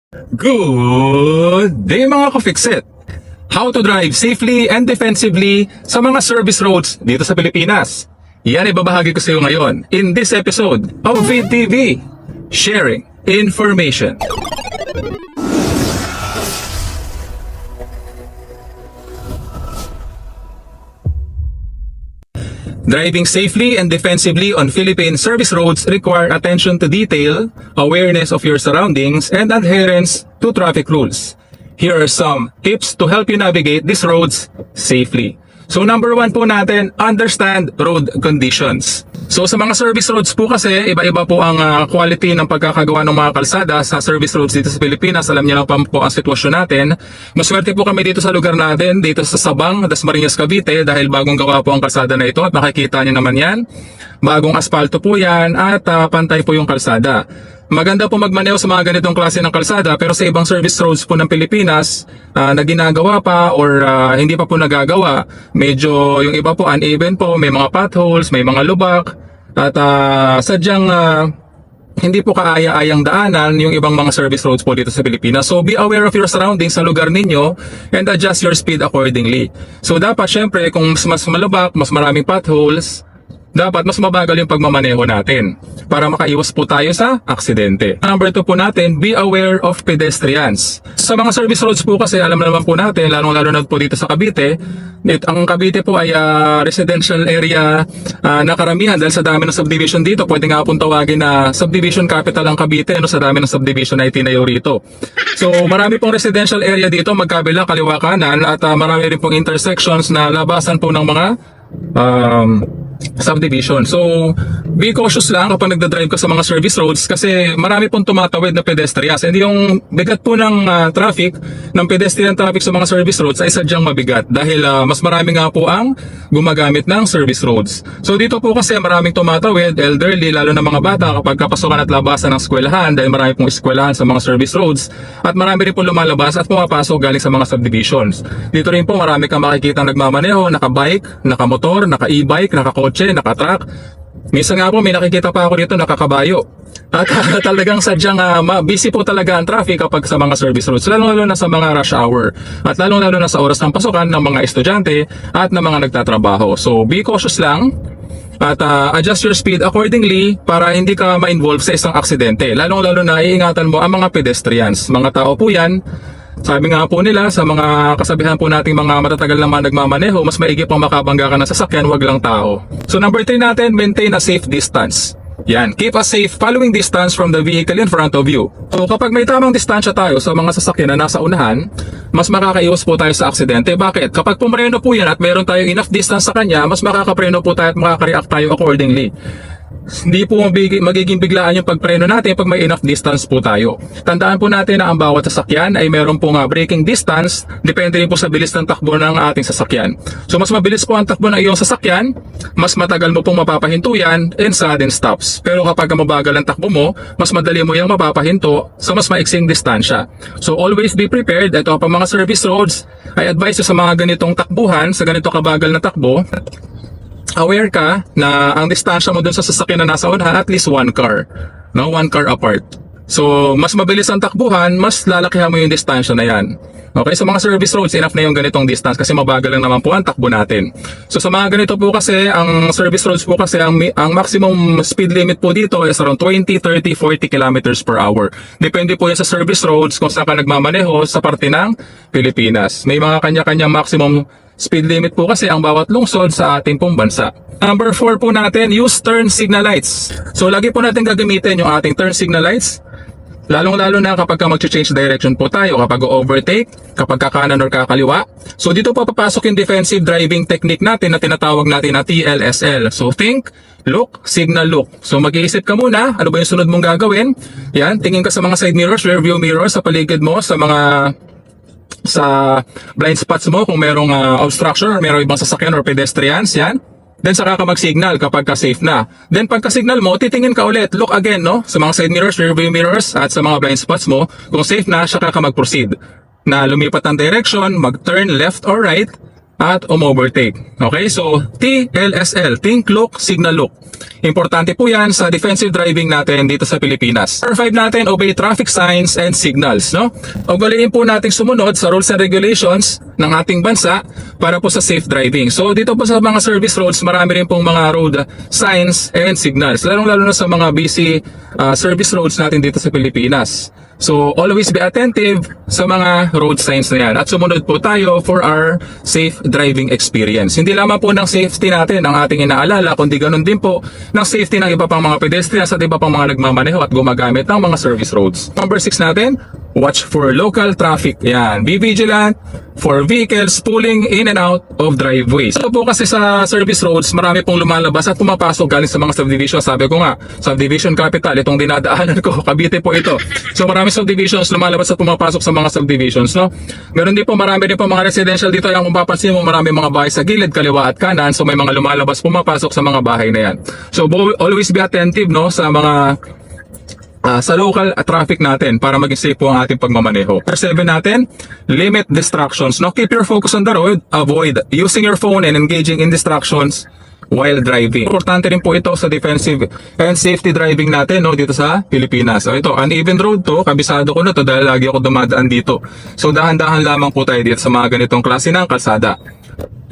Good day mga ka-fixit! How to drive safely and defensively sa mga service roads dito sa Pilipinas. Yan ibabahagi ko sa iyo ngayon in this episode of VidTV, Sharing Information. Driving safely and defensively on Philippine service roads require attention to detail, awareness of your surroundings, and adherence to traffic rules. Here are some tips to help you navigate these roads safely. So number 1 po natin, understand road conditions. So sa mga service roads po kasi, iba-iba po ang quality ng pagkakagawa ng mga kalsada sa service roads dito sa Pilipinas. Alam niyo na po ang sitwasyon natin. Maswerte po kami dito sa lugar natin, dito sa Sabang, Dasmariñas, Cavite, dahil bagong gawa po ang kalsada na ito at makikita niyo naman yan. Bagong asfalto po yan at pantay po yung kalsada. Maganda po magmaneho sa mga ganitong klase ng kalsada, pero sa ibang service roads po ng Pilipinas na ginagawa pa or hindi pa po nagagawa, medyo yung iba po uneven po, may mga potholes, may mga lubak, at sadyang hindi po kaaya-ayang daanan yung ibang mga service roads po dito sa Pilipinas. So be aware of your surroundings sa lugar ninyo and adjust your speed accordingly. So dapat syempre kung mas malubak, mas maraming potholes, dapat mas mabagal yung pagmamaneho natin para makaiwas po tayo sa aksidente. Number 2 po natin, be aware of pedestrians. Sa mga service roads po kasi alam naman po natin, lalong-lalo na po dito sa Cavite, ang Cavite po ay residential area na karamihan dahil sa dami ng subdivision dito. Pwede nga pong tawagin na subdivision capital ang Cavite sa dami ng subdivision na itinayo rito. So marami pong residential area dito, magkabila, kaliwa, kanan, at marami rin pong intersections na labasan po ng mga subdivision. So, be cautious lang kapag nagdadrive ka sa mga service roads kasi marami pong tumatawid na pedestrians. And yung bigat po ng traffic, ng pedestrian traffic sa mga service roads ay sadyang mabigat dahil mas marami nga po ang gumagamit ng service roads. So, dito po kasi maraming tumatawid, elderly, lalo na mga bata kapag kapasukan at labasan ng eskwelahan dahil marami pong eskwelahan sa mga service roads at marami rin po lumalabas at pumapasok galing sa mga subdivisions. Dito rin po marami kang makikita nagmamaneho, nakabike, nakamotor, naka-e-bike, naka-kotse, naka-truck. Minsan nga po may nakikita pa ako dito nakakabayo. At talagang sadyang busy po talaga ang traffic kapag sa mga service roads, lalo-lalo na sa mga rush hour at lalo-lalo na sa oras ng pasukan ng mga estudyante at ng mga nagtatrabaho. So be cautious lang at adjust your speed accordingly para hindi ka ma-involve sa isang aksidente. Lalo-lalo na iingatan mo ang mga pedestrians. Mga tao po yan. Sabi nga po nila sa mga kasabihan po nating mga matatagal naman nagmamaneho, mas maigi pang makabangga ka ng sasakyan, wag lang tao. So number 3 natin, maintain a safe distance. Yan, keep a safe following distance from the vehicle in front of you. So kapag may tamang distansya tayo sa mga sasakyan na nasa unahan, mas makakaiwas po tayo sa aksidente. Bakit? Kapag pumreno po yan at meron tayo enough distance sa kanya, mas makakapreno po tayo at makaka-react tayo accordingly. Hindi po magiging biglaan yung pagpreno natin pag may enough distance po tayo. Tandaan po natin na ang bawat sasakyan ay meron pong braking distance, depende rin po sa bilis ng takbo ng ating sasakyan. So mas mabilis po ang takbo ng iyong sasakyan, mas matagal mo pong mapapahinto yan and sudden stops. Pero kapag mabagal ang takbo mo, mas madali mo yung mapapahinto sa mas maiksing distansya. So always be prepared. Ito pa mga service roads, I advise sa mga ganitong takbuhan, sa ganito kabagal na takbo, aware ka na ang distansya mo dun sa sasakyan na nasa unahan at least 1 car, no? 1 car apart. So mas mabilis ang takbuhan, mas lalakihan mo yung distansya na yan. Okay, sa mga service roads, enough na yung ganitong distance kasi mabagal lang naman po ang takbo natin. So sa mga ganito po kasi, ang service roads po kasi, ang maximum speed limit po dito is around 20, 30, 40 kilometers per hour. Depende po yan sa service roads kung saan ka nagmamaneho sa parte ng Pilipinas. May mga kanya-kanyang maximum speed limit po kasi ang bawat lungsod sa ating pong bansa. Number 4 po natin, use turn signal lights. So lagi po natin gagamitin yung ating turn signal lights. Lalong-lalo na kapag mag-change direction po tayo, kapag overtake, kapag kakanan or kakaliwa. So dito po papasok yung defensive driving technique natin na tinatawag natin na TLSL. So think, look, signal, look. So mag-iisip ka muna, ano ba yung sunod mong gagawin? Yan, tingin ka sa mga side mirrors, rear view mirrors, sa paligid mo, sa blind spots mo kung merong obstruction or merong ibang sasakyan or pedestrians, yan. Then saka ka mag-signal kapag ka-safe na. Then pagka-signal mo, titingin ka ulit, look again, no? Sa mga side mirrors, rear view mirrors, at sa mga blind spots mo. Kung safe na, saka ka mag-proceed. Na lumipat ang direction, mag-turn left or right, at overtake. Okay, so TLSL, think, look, signal, look. Importante po yan sa defensive driving natin dito sa Pilipinas. Number 5 natin, obey traffic signs and signals, no? Ugaliin po nating sumunod sa rules and regulations ng ating bansa para po sa safe driving. So dito po sa mga service roads, marami rin pong mga road signs and signals, lalong-lalo na sa mga busy service roads natin dito sa Pilipinas. So always be attentive sa mga road signs na yan at sumunod po tayo for our safe driving experience. Hindi lamang po ng safety natin ang ating inaalala, kundi ganun din po ng safety ng iba pang mga pedestrians at iba pang mga nagmamaneho at gumagamit ng mga service roads. Number 6 natin, watch for local traffic. Yan, be vigilant for vehicles pulling in and out of driveways. Ito po kasi sa service roads, marami pong lumalabas at pumapasok galing sa mga subdivision. Sabi ko nga, subdivision capital, itong dinadaanan ko, Cavite po ito. So marami subdivisions lumalabas at pumapasok sa mga subdivisions, no? Meron din po, marami din po mga residential dito. Yung kung papansin mo, marami mga bahay sa gilid, kaliwa at kanan. So may mga lumalabas, pumapasok sa mga bahay na yan. So always be attentive, no, sa mga sa local traffic natin para maging safe po ang ating pagmamaneho. Number 7 natin, limit distractions. No? Keep your focus on the road, avoid using your phone and engaging in distractions while driving. Importante rin po ito sa defensive and safety driving natin, no, dito sa Pilipinas. So ito, uneven road to, kabisado ko na to dahil lagi ako dumadaan dito. So dahan-dahan lamang po tayo dito sa mga ganitong klase ng kalsada.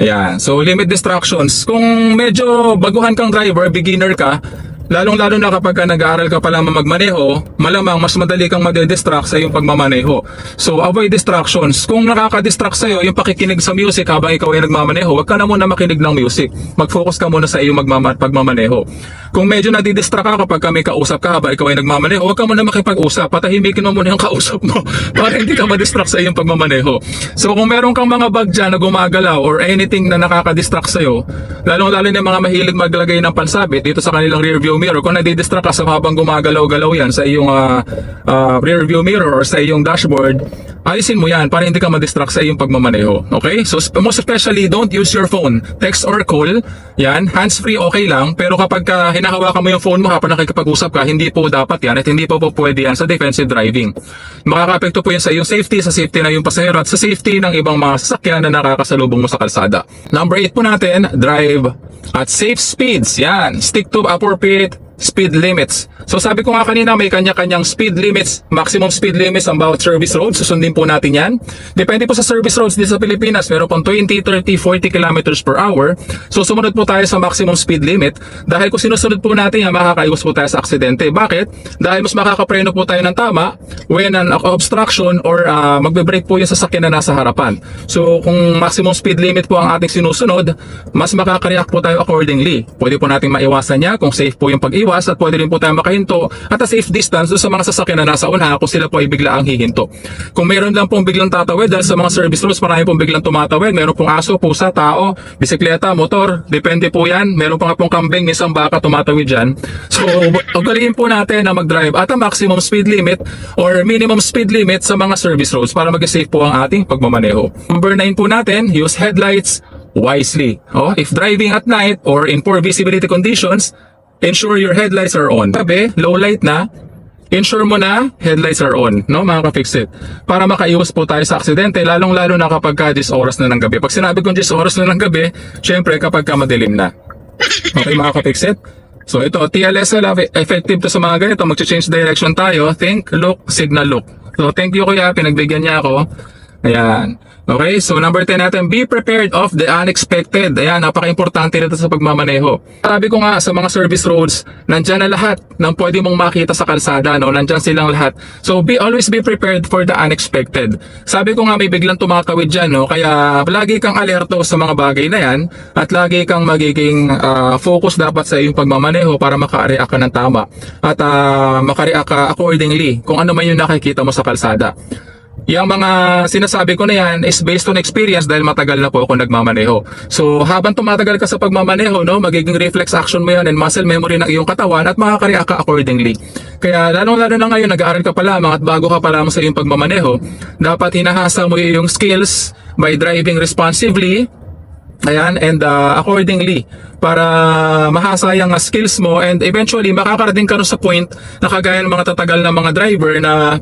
Ayan, so limit distractions. Kung medyo baguhan kang driver, beginner ka, lalong-lalo na kapag nag-aaral ka pa lamang magmaneho, malamang mas madali kang madidistract sa iyong pagmamaneho. So, avoid distractions. Kung nakaka-distract sa'yo yung pakikinig sa music habang ikaw ay nagmamaneho, huwag ka na muna makinig ng music. Mag-focus ka muna sa iyong pagmamaneho. Kung medyo nadidistract ka kapag may kausap ka habang ikaw ay nagmamaneho, huwag ka muna makipag-usap. Patahimikin mo muna yung kausap mo para hindi ka madistract sa iyong pagmamaneho. So, kung meron kang mga bag dyan na gumagalaw or anything na nakaka-distract sa'yo, lalong-lalo na yung mga mahilig maglagay ng pansabit dito sa kanilang rear view mirror, kung nadidistract ka sa habang gumagalaw-galaw yan sa iyong rear view mirror or sa iyong dashboard, ayusin mo yan para hindi ka madistract sa iyong pagmamaneho. Okay? So most especially, don't use your phone. Text or call, yan, hands-free okay lang, pero kapag hinahawakan mo yung phone mo habang nakikipag-usap ka, hindi po dapat yan at hindi po pwede yan sa defensive driving. Makaka-apekto po yan sa iyong safety, sa safety ng iyong pasahero at sa safety ng ibang mga sasakyan na nakakasalubong mo sa kalsada. Number 8 po natin, drive at safe speeds. Yan, stick to appropriate speed limits. So sabi ko nga kanina, may kanya-kanyang speed limits, maximum speed limits ang bawat service road. Susundin po natin yan. Depende po sa service roads dito sa Pilipinas. Meron pong 20, 30, 40 kilometers per hour. So sumunod po tayo sa maximum speed limit. Dahil kung sinusunod po natin yan, makakaiwas po tayo sa aksidente. Bakit? Dahil mas makakapreno po tayo ng tama when an obstruction or magbe-brake po yung sasakyan na nasa harapan. So kung maximum speed limit po ang ating sinusunod, mas makaka-react po tayo accordingly. Pwede po natin maiwasan niya kung safe po yung pag-iwas at pwede rin po tayo makahinto at a safe distance sa mga sasakyan na nasa una kung sila po ay bigla ang hihinto. Kung meron lang pong biglang tatawid dahil sa mga service roads, marami pong biglang tumatawid. Meron pong aso, pusa, tao, bisikleta, motor, depende po yan. Meron pa nga pong kambing, isang baka tumatawid dyan. So, ugaliin po natin na mag-drive at a maximum speed limit or minimum speed limit sa mga service roads para mag-safe po ang ating pagmamaneho. Number 9 po natin, use headlights wisely. If driving at night or in poor visibility conditions, ensure your headlights are on. Sabi, low light na, ensure mo na headlights are on, no, mga ka-fix-it. Para makaiwas po tayo sa aksidente, lalong-lalo na kapag 10 oras na ng gabi. Pag sinabi kong 10 oras na ng gabi, syempre kapag madilim na. Okay, mga ka-fix-it? So ito, TLSL, effective to sa mga ganito. Mag-change direction tayo. Think, look, signal, look. So thank you kuya, pinagbigyan niya ako. Ayan. Okay, so number 10 natin, be prepared of the unexpected. Ayan, napaka-importante nito sa pagmamaneho. Sabi ko nga, sa mga service roads, nandyan na lahat ng pwede mong makita sa kalsada, no? Nandyan silang lahat. So, always be prepared for the unexpected. Sabi ko nga, may biglang tumakawid dyan, no? Kaya, lagi kang alerto sa mga bagay na yan at lagi kang magiging focus dapat sa iyong pagmamaneho para maka-react ka ng tama at maka-react ka accordingly kung ano man yung nakikita mo sa kalsada. Yung mga sinasabi ko na yan is based on experience dahil matagal na po ako nagmamaneho. So habang tumatagal ka sa pagmamaneho, no, magiging reflex action mo yan and muscle memory ng iyong katawan at makaka-react ka accordingly. Kaya lalong-lalo na ngayon, nag-aaral ka pa lamang at bago ka pa lamang sa iyong pagmamaneho, dapat hinahasa mo yung skills by driving responsibly. Ayan, and accordingly para mahasa yung skills mo and eventually makakarating ka sa point na kagaya ng mga tatagal na mga driver na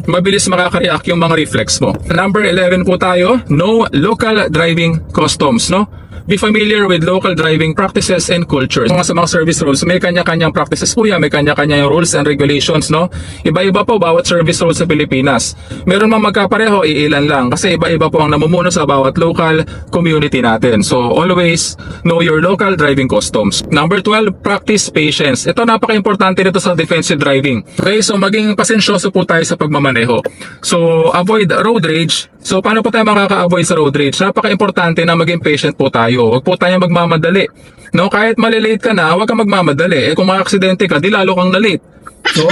mabilis makaka-react yung mga reflex mo. Number 11 po tayo, no local driving customs, no? be familiar with local driving practices and cultures. Mga sa mga service roads, may kanya-kanyang practices po yan, may kanya-kanyang rules and regulations, no? Iba-iba po bawat service road sa Pilipinas. Meron mang magkapareho, iilan lang. Kasi iba-iba po ang namumuno sa bawat local community natin. So, always know your local driving customs. Number 12, practice patience. Ito napaka-importante nito sa defensive driving. Okay, so maging pasensyoso po tayo sa pagmamaneho. So, avoid road rage. So, paano po tayo makaka-avoid sa road rage? Napaka-importante na maging patient po tayo. Huwag po tayo magmamadali. No, kahit malilate ka na, huwag kang magmamadali. Kung ma-aksidente ka, di lalo kang na-late. So,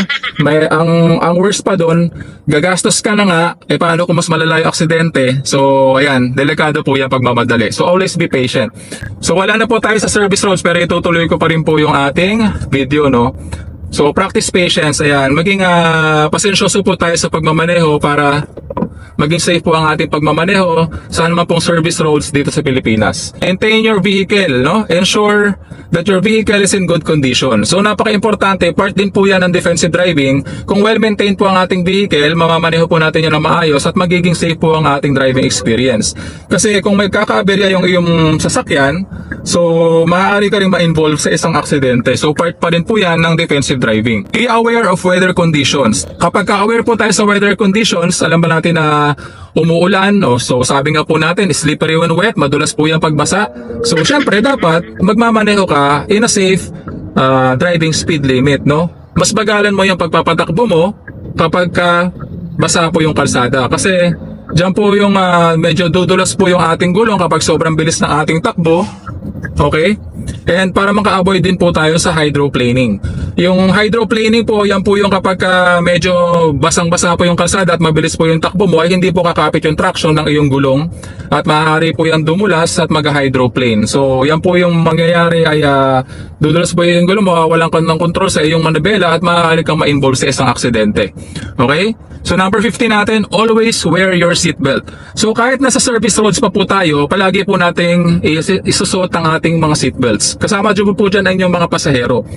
ang worst pa doon, gagastos ka na nga, paano kung mas malala yung aksidente? So, ayan, delikado po yan pagmamadali. So, always be patient. So, wala na po tayo sa service roads, pero itutuloy ko pa rin po yung ating video, no? So, practice patience, ayan, maging pasensyoso po tayo sa pagmamaneho para maging safe po ang ating pagmamaneho sa naman pong service roads dito sa Pilipinas. Maintain your vehicle, no? Ensure that your vehicle is in good condition. So napaka-importante, part din po yan ng defensive driving. Kung well-maintained po ang ating vehicle, mamamaneho po natin yan na maayos at magiging safe po ang ating driving experience. Kasi kung may kakaaberya yung iyong sasakyan, so maaari ka rin ma-involve sa isang aksidente. So part pa rin po yan ng defensive driving. Be aware of weather conditions. Kapag ka-aware po tayo sa weather conditions, alam ba natin na umuulan, no? So sabi nga po natin, slippery when wet, madulas po yung pagbasa. So syempre dapat magmamaneho ka in a safe driving speed limit, no? Mas bagalan mo yung pagpapatakbo mo kapag basa po yung kalsada. Kasi diyan po yung medyo dudulas po yung ating gulong kapag sobrang bilis ng ating takbo. Okay? And para maka-avoid din po tayo sa hydroplaning. Yung hydroplaning po, yan po yung kapag medyo basang-basa po yung kalsada at mabilis po yung takbo mo, ay hindi po kakapit yung traction ng iyong gulong at maaari po yan dumulas at mag-hydroplane. So, yan po yung mangyayari ay dudulas po yung gulong mo, walang ka ng control sa iyong manibela at maaari kang ma-involve sa isang aksidente. Okay? So number 15 natin, always wear your seatbelt. So kahit nasa service roads pa po tayo, palagi po nating isusuot ang ating mga seatbelts. Kasama dyan po dyan ang inyong mga pasahero.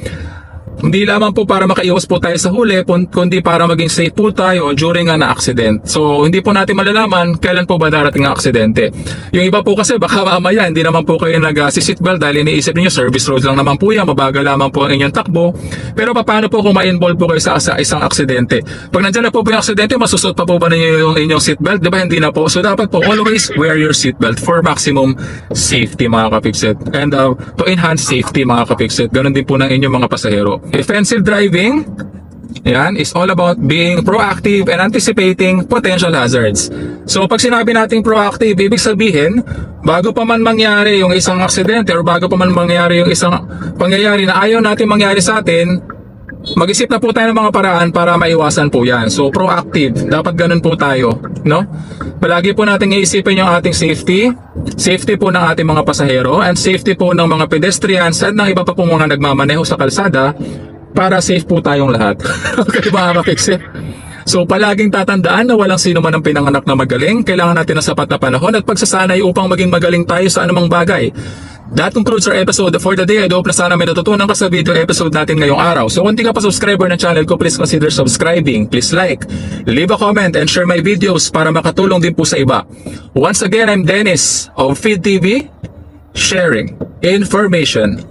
Hindi lamang po para makaiwas po tayo sa huli, kundi para maging safe po tayo during an accident. So, hindi po natin malalaman kailan po ba darating ang aksidente. Yung iba po kasi baka mamaya, hindi naman po kayo nag-seatbelt dahil iniisip niyo service roads lang naman po yan, mabagal lamang po ang inyong takbo. Pero paano po kung ma-involve po kayo sa isang aksidente? Pag nandiyan na po yung aksidente, masusot pa po ba ninyo yung inyong seatbelt? Diba hindi na po? So, dapat po always wear your seatbelt for maximum safety mga kapikset. And to enhance safety mga kapikset, ganun din po ng inyong mga pasahero. Defensive driving, yan, is all about being proactive and anticipating potential hazards. So pag sinabi nating proactive, ibig sabihin, bago pa man mangyari yung isang aksidente or bago pa man mangyari yung isang pangyayari na ayaw natin mangyari sa atin, mag-isip na po tayo ng mga paraan para maiwasan po yan. So proactive, dapat ganun po tayo, no? Palagi po natin iisipin yung ating safety, safety po ng ating mga pasahero, and safety po ng mga pedestrians at ng iba pa po mga nagmamaneho sa kalsada para safe po tayong lahat. Okay mga kapiksit? So palaging tatandaan na walang sino man ang pinanganak na magaling. Kailangan natin ng sapat na panahon at pagsasanay upang maging magaling tayo sa anumang bagay. That concludes our episode for the day. I hope na sana may natutunan ka sa video episode natin ngayong araw. So kung di ka pa subscriber ng channel ko, please consider subscribing. Please like, leave a comment, and share my videos para makatulong din po sa iba. Once again, I'm Dennis of Feed TV, sharing information